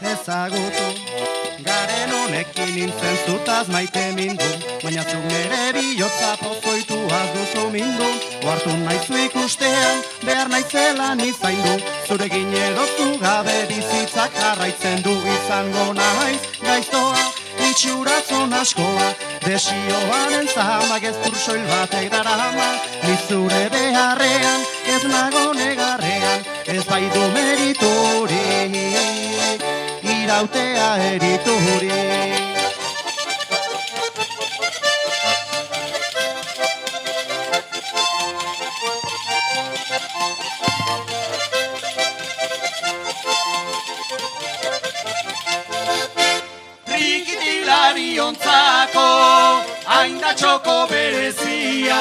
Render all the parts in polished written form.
Ezagutu garen honekin nintzen zutaz maite mindu, baina zuk nere bihotza pozoituaz duzu mindu. Oartu naizu ikustean, behar naizela nizaindu, zurekin erotu gabe bizitzak jarraitzen du. Izango naiz gaiztoa, itxuratzon askoa, desioaren zama gezur soil batek darama. Ni zure beharrean, ez nago negarrean, ez baidu meriturik, irautea eriturik. Lariontzako hain da txoko berezia,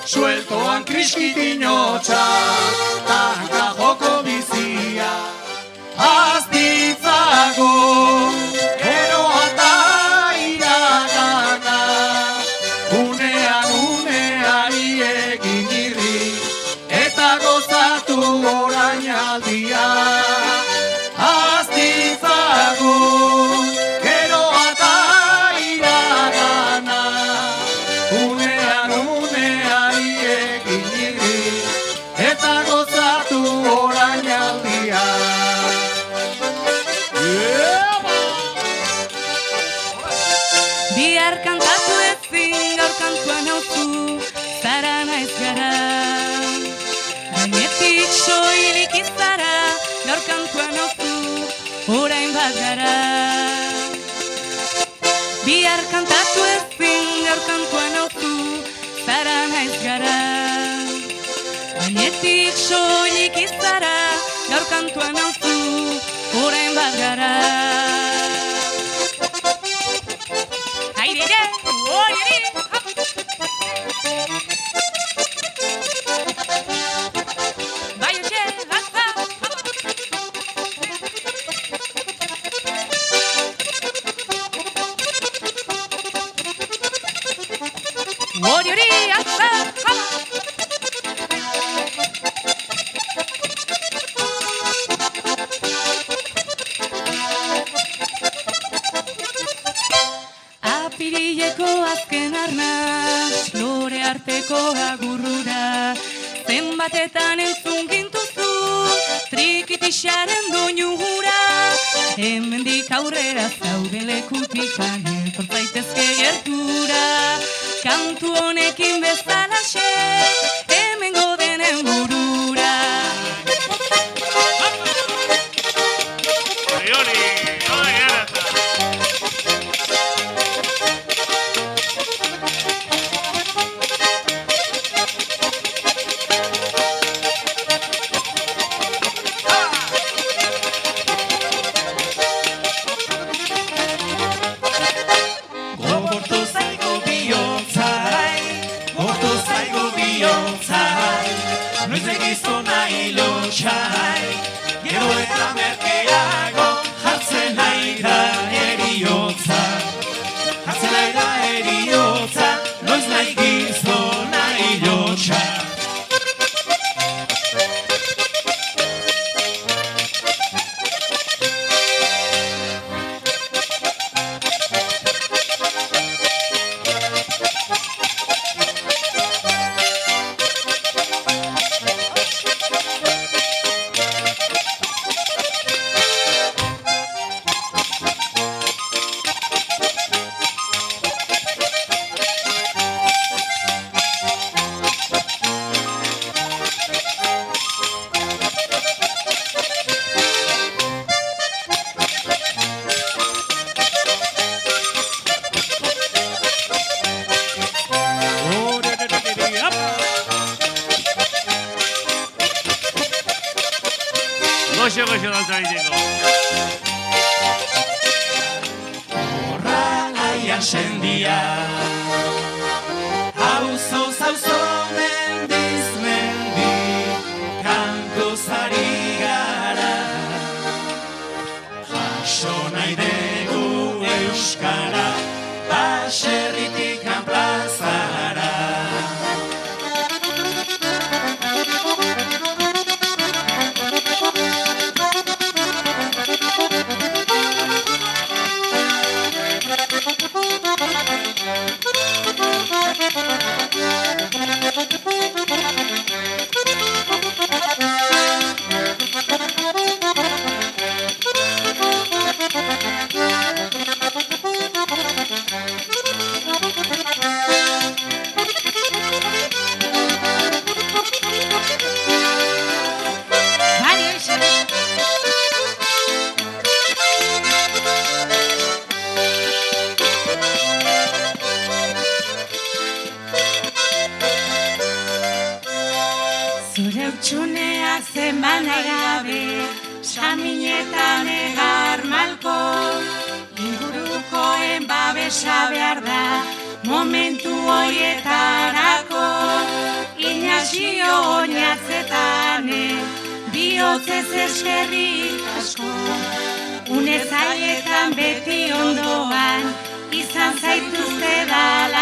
sueltoan kriskitinotxa, tanka joko bizia. Aztitzago, eroa eta iragana, unean uneari egin irri, eta gozatu orainaldia. Aztitzago, bihar kantatu ezin gaur kantuan hauzu, zara naiz gara. Gainetik soilik izara, gaur kantuan hauzu, orain bat gara. Bihar kantatu ezin gaur kantuan hauzu, zara naiz gara. Gainetik soilik izara, gaur kantuan hauzu, orain bat gara. Apirileko azken arnaz, lore arteko agurrura, zenbatetan entzun gintuzu, trikitixaren doinu hura. Hemendik aurrera zaude lekutikan, etor zaitezke gertura. Kantu honekin bezalaxe, hemengo denen burura. Gero eta merkeago jartzen nahi da eriotza, jartzen nahi da eriotza, noiz nahi gizona hilotxa. goxo dantza egiteko. Horra aian sendia, auzo zauzo mendiz mendi, kantuz ari gara. Jaso nahi dugu euskara, baserritik plazara. Zure utxuneak zenban nahi gabe, saminetan egar malko, ingurukoen babesa behar da, momentu hoietarako, Inazio oinatzetane, bihotzez eskerrik asko, une zailetan beti ondoan, izan zaituzte dala.